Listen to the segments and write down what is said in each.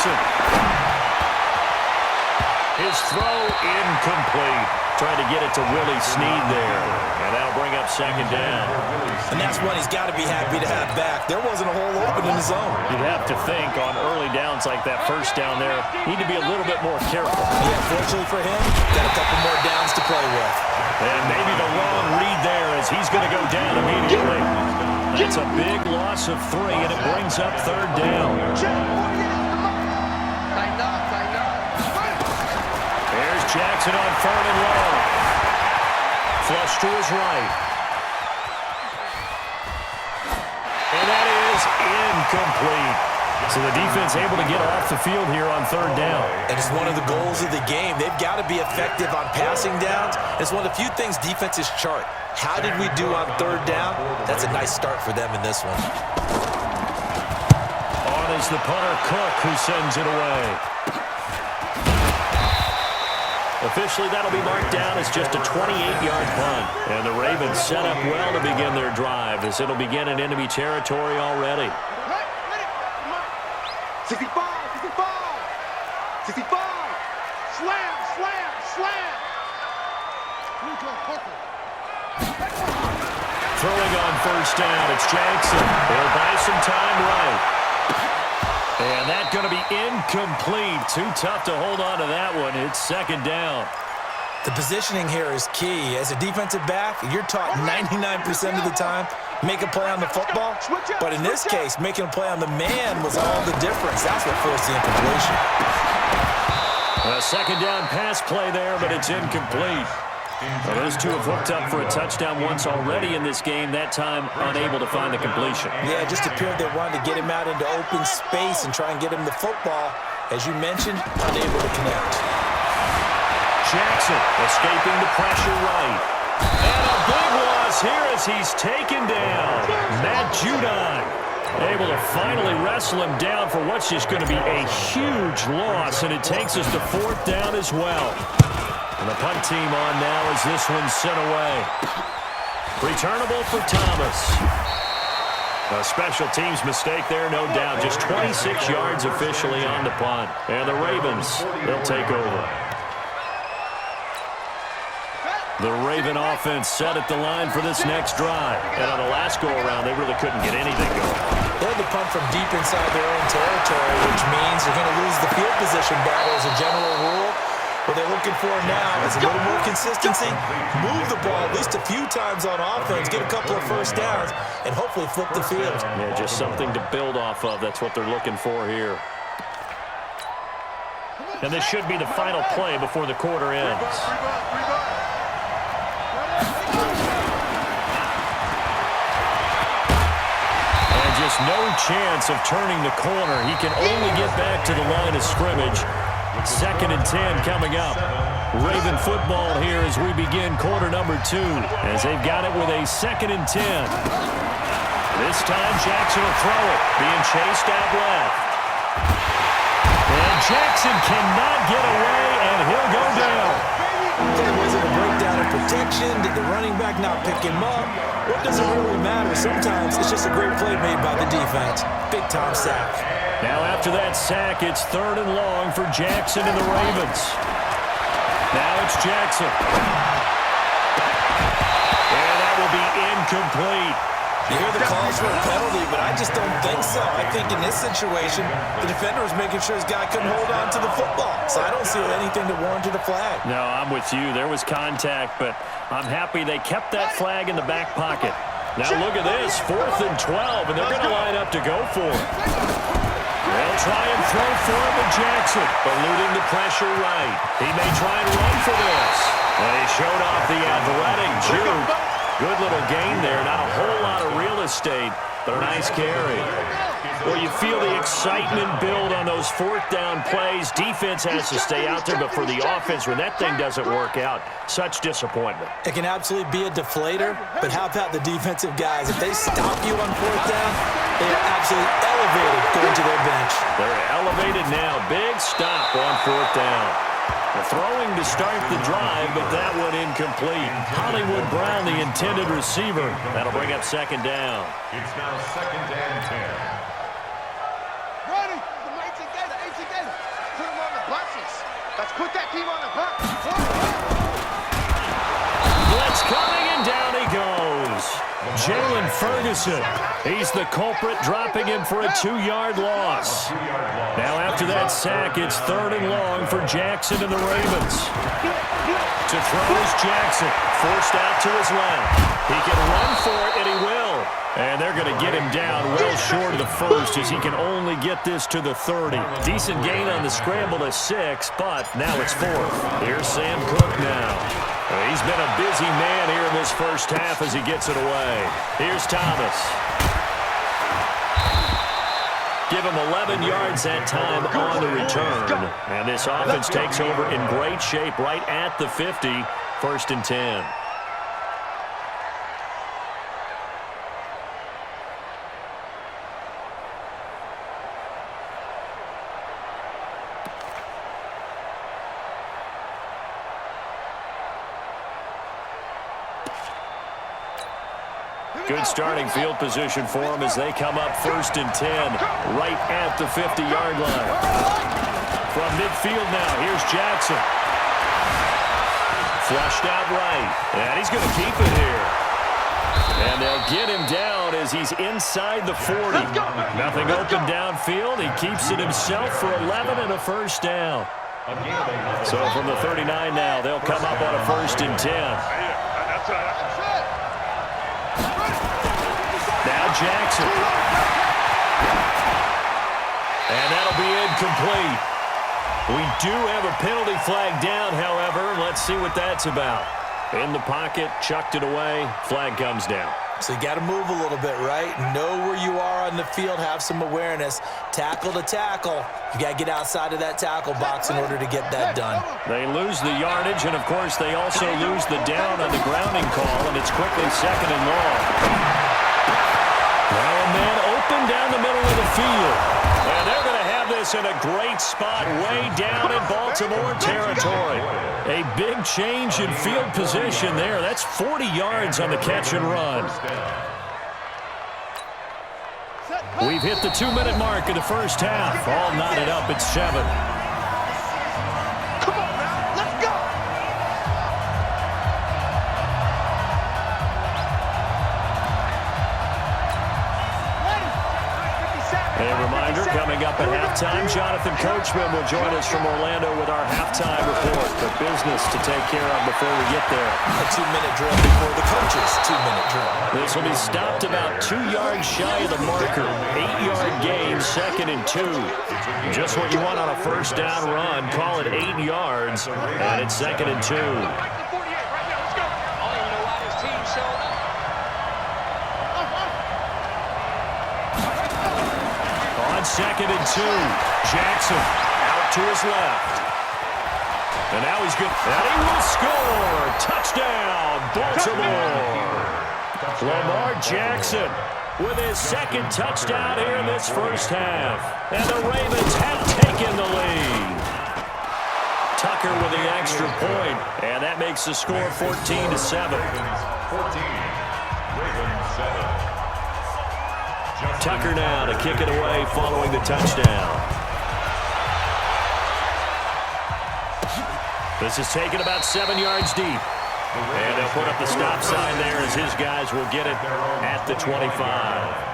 Jackson. His throw incomplete. Trying to get it to Willie Snead there. And that'll bring up second down. And that's one he's got to be happy to have back. There wasn't a hole open in his zone. You'd have to think on early downs like that first down there, need to be a little bit more careful. Yeah, fortunately for him, got a couple more downs to play with. And maybe the wrong read there as he's going to go down immediately. That's a big loss of 3, and it brings up third down. There's Jackson on 3rd and long. Flush to his right. And that is incomplete. So the defense able to get off the field here on 3rd down. And it's one of the goals of the game. They've got to be effective on passing downs. It's one of the few things defenses chart. How did we do on 3rd down? That's a nice start for them in this one. On is the punter, Cook, who sends it away. Officially, that'll be marked down as just a 28-yard punt. And the Ravens set up well to begin their drive as it'll begin in enemy territory already. 65, 65, 65. Slam, slam, slam. Throwing on 1st down, it's Jackson. They'll buy some time right. And that's going to be incomplete. Too tough to hold on to that one. It's 2nd down. The positioning here is key. As a defensive back, you're taught 99% of the time, make a play on the football. But in this case, making a play on the man was all the difference. That's what forced the incompletion. A 2nd down pass play there, but it's incomplete. Well, those two have hooked up for a touchdown once already in this game, that time unable to find the completion. Yeah, it just appeared they wanted to get him out into open space and try and get him the football. As you mentioned, unable to connect. Jackson escaping the pressure right. And a big loss here as he's taken down. Matt Judon able to finally wrestle him down for what's just going to be a huge loss, and it takes us to 4th down as well. And the punt team on now as this one's sent away. Returnable for Thomas. A special teams mistake there, no doubt. Just 26 yards officially on the punt. And the Ravens, they'll take over. The Raven offense set at the line for this next drive. And on the last go-around, they really couldn't get anything going. They had to punt from deep inside their own territory, which means they're going to lose the field position battle as a general rule. What they're looking for now is a little more consistency, move the ball at least a few times on offense, get a couple of 1st downs, and hopefully flip the field. Yeah, just something to build off of. That's what they're looking for here. And this should be the final play before the quarter ends. And just no chance of turning the corner. He can only get back to the line of scrimmage. 2nd and 10 coming up. Raven football here as we begin quarter number 2, as they've got it with a 2nd and 10. This time Jackson will throw it, being chased out left. And Jackson cannot get away, and he'll go down. There wasn't a breakdown in protection. Did the running back not pick him up? What does it really matter? Sometimes it's just a great play made by the defense. Big-time sack. Now after that sack, it's 3rd and long for Jackson and the Ravens. Now it's Jackson. And that will be incomplete. You hear the calls for a penalty, but I just don't think so. I think in this situation, the defender was making sure his guy couldn't hold on to the football. So I don't see anything that warranted a flag. No, I'm with you. There was contact, but I'm happy they kept that flag in the back pocket. Now look at this, 4th and 12, and they're going to line up to go for it. They'll try and throw for him with Jackson, eluding the pressure right. He may try and run for this. Well, he showed off the athletic juke. Good little gain there. Not a whole lot of real estate, but a nice carry. Well, you feel the excitement build on those 4th down plays. Defense has to stay out there, but for the offense, when that thing doesn't work out, such disappointment. It can absolutely be a deflator, but how about the defensive guys? If they stop you on 4th down, they are absolutely elevated going to their bench. They're elevated now. Big stop on 4th down. The throwing to start the drive, but that one incomplete. Hollywood Brown, the intended receiver. That'll bring up 2nd down. It's now 2nd and 10. Ready? The 18 gator, 18 gator. Let's put that team on the hunt. Blitz coming, and down he goes. Jalen Ferguson. He's the culprit, dropping him for a 2-yard loss. Now after that sack, it's 3rd and long for Jackson and the Ravens. To throw is Jackson, forced out to his left. He can run for it, and he will. And they're going to get him down well short of the first, as he can only get this to the 30. Decent gain on the scramble to 6, but now it's 4th. Here's Sam Cook now. He's been a busy man here in this first half as he gets it away. Here's Thomas. Give him 11 yards that time on the return. And this offense takes over in great shape right at the 50. 1st and 10. Good starting field position for them as they come up 1st and 10, right at the 50-yard line. From midfield now, here's Jackson. Flushed out right, and he's going to keep it here. And they'll get him down as he's inside the 40. Nothing open downfield. He keeps it himself for 11 and a 1st down. So from the 39 now, they'll come up on a 1st and 10. Now Jackson. And that'll be incomplete. We do have a penalty flag down, however. Let's see what that's about. In the pocket, chucked it away. Flag comes down. So you got to move a little bit, right? Know where you are on the field, have some awareness. Tackle to tackle. You got to get outside of that tackle box in order to get that done. They lose the yardage, and of course they also lose the down on the grounding call, and it's quickly 2nd and long. Now a man open down the middle of the field. And they're going to have this in a great spot way down in Baltimore territory. A big change in field position there. That's 40 yards on the catch and run. We've hit the 2-minute mark in the first half. All knotted up at 7. Come on now, let's go. A reminder, coming up at halftime, Jonathan Coachman will join us from Orlando with our halftime report. But business to take care of before we get there. A 2-minute drill before the coach's 2-minute drill. This will be stopped about 2 yards shy of the marker. 8-yard gain, 2nd and 2. Just what you want on a 1st down run. Call it 8 yards, and it's 2nd and 2. On 2nd and 2, Jackson out to his left. And now he's good. And he will score. Touchdown, Baltimore. Lamar Jackson with his 2nd touchdown here in this first half. And the Ravens have taken the lead. Tucker with the extra point, and that makes the score 14-7. Tucker now to kick it away following the touchdown. This is taken about 7 yards deep. And they'll put up the stop sign there as his guys will get it at the 25.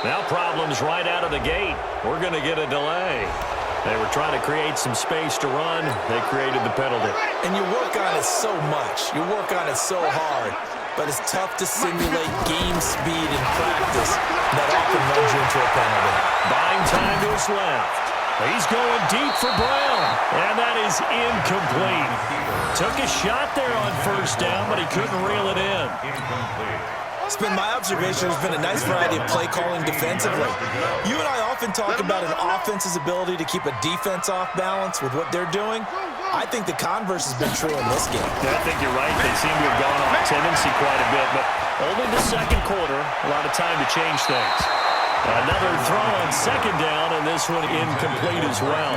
Now problems right out of the gate. We're going to get a delay. They were trying to create some space to run. They created the penalty. And you work on it so much. You work on it so hard. But it's tough to simulate game speed in practice. That often runs you into a penalty. Buying time to his left. He's going deep for Brown, and that is incomplete. Took a shot there on first down, but he couldn't reel it in. It's been my observation. There's been a nice variety of play calling defensively. You and I often talk about an offense's ability to keep a defense off balance with what they're doing. I think the converse has been true in this game. Yeah, I think you're right. They seem to have gone off tendency quite a bit, but only the second quarter, a lot of time to change things. Another throw on second down, and this one incomplete as well.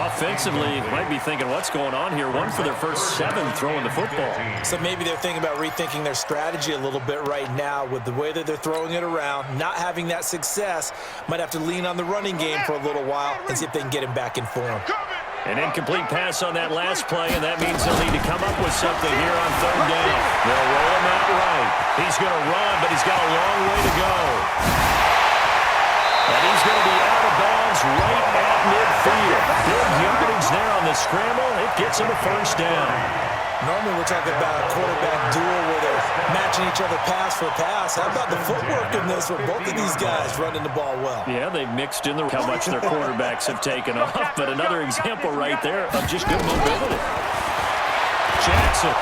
Offensively, might be thinking, what's going on here? One for their first 7 throwing the football. So maybe they're thinking about rethinking their strategy a little bit right now with the way that they're throwing it around, not having that success. Might have to lean on the running game for a little while and see if they can get him back in form. An incomplete pass on that last play, and that means they'll need to come up with something here on third down. They'll roll him out right. He's going to run, but he's got a long way to go. And he's going to be out of bounds right at midfield. Good yardage there on the scramble. It gets him a first down. Normally we're talking about a quarterback duel where they're matching each other pass for pass. How about the footwork in this with both of these guys running the ball well? Yeah, they've mixed in how much their quarterbacks have taken off, but another example right there of just good mobility. Jackson,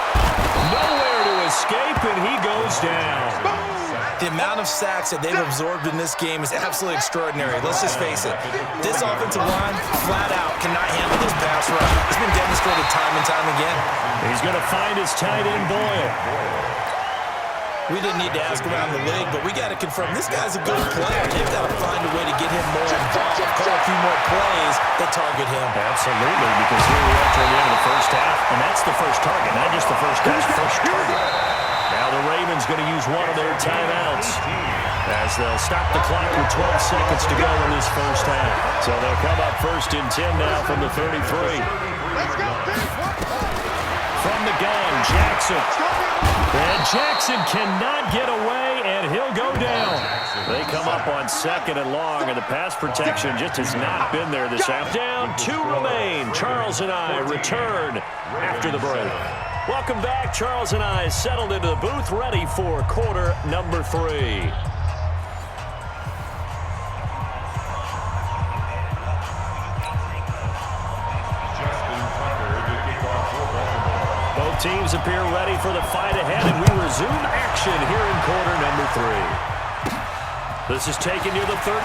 nowhere to escape, and he goes down. The amount of sacks that they've absorbed in this game is absolutely extraordinary. Let's just face it. This offensive line, flat out, cannot handle this pass rush. It's been demonstrated time and time again. He's going to find his tight end, Boyle. We didn't need to ask around the league, but we got to confirm this guy's a good player. They've got to find a way to get him more involved, call a few more plays that target him. Absolutely, because here we are toward the end of the first half, and that's the first target, not just the first catch, first target. Now the Ravens going to use one of their timeouts as they'll stop the clock with 12 seconds to go in this first half. So they'll come up first and 10 now from the 33. From the gun, Jackson. And Jackson cannot get away, and he'll go down. They come up on second and long, and the pass protection just has not been there this half. Down, 2 remain. Charles and I return after the break. Welcome back. Charles and I settled into the booth, ready for quarter number 3. Both teams appear ready for the fight ahead, and we resume action here in quarter number 3. This is taken near the 13.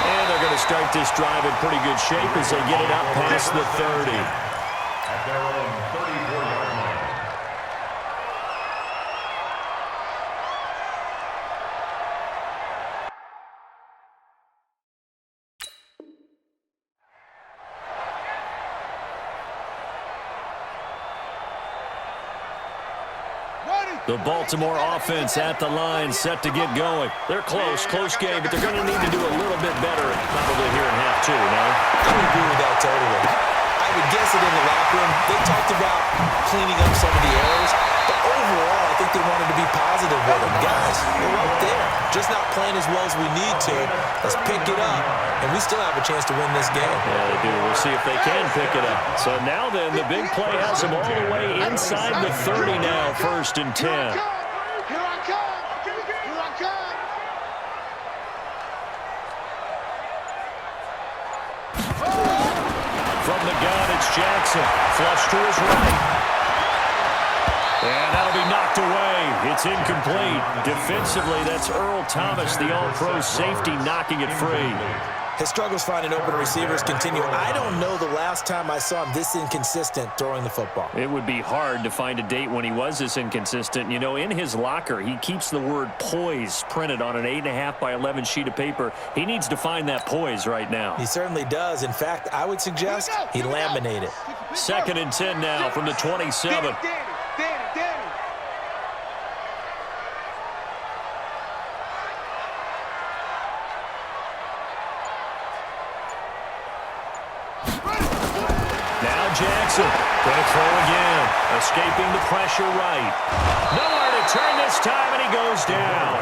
And they're going to start this drive in pretty good shape as they get it out past the 30. At their own 34-yard line. The Baltimore offense at the line, set to get going. They're close game, but they're going to need to do a little bit better probably here in half 2, no? I would agree with that totally. I would guess it in the locker room. They talked about cleaning up some of the errors, but overall, I think they wanted to be positive with them. Guys, we're right there. Just not playing as well as we need to. Let's pick it up, and we still have a chance to win this game. Yeah, they do. We'll see if they can pick it up. So now then, the big play has them all the way inside the 30 now, first and 10. Here I come! Here I come! From the gun, it's Jackson. Flush to his right. And that'll be knocked away. It's incomplete. Defensively, that's Earl Thomas, the all-pro safety, knocking it free. His struggles finding open receivers continue. I don't know the last time I saw him this inconsistent throwing the football. It would be hard to find a date when he was this inconsistent. You know, in his locker, he keeps the word poise printed on an 8.5 by 11 sheet of paper. He needs to find that poise right now. He certainly does. In fact, I would suggest he laminate it. Second and 10 now from the 27. Danny. Now Jackson going to throw again, escaping the pressure right. Nowhere to turn this time, and he goes down.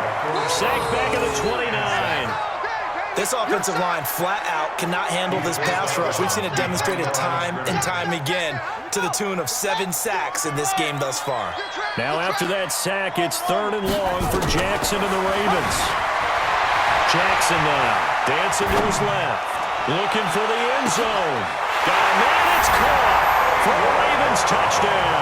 Sacked back at the 29. This offensive line flat out cannot handle this pass rush. We've seen it demonstrated time and time again to the tune of 7 sacks in this game thus far. Now after that sack, it's third and long for Jackson and the Ravens. Jackson now, dancing to his left. Looking for the end zone. Got a man, it's caught. For the Ravens, touchdown.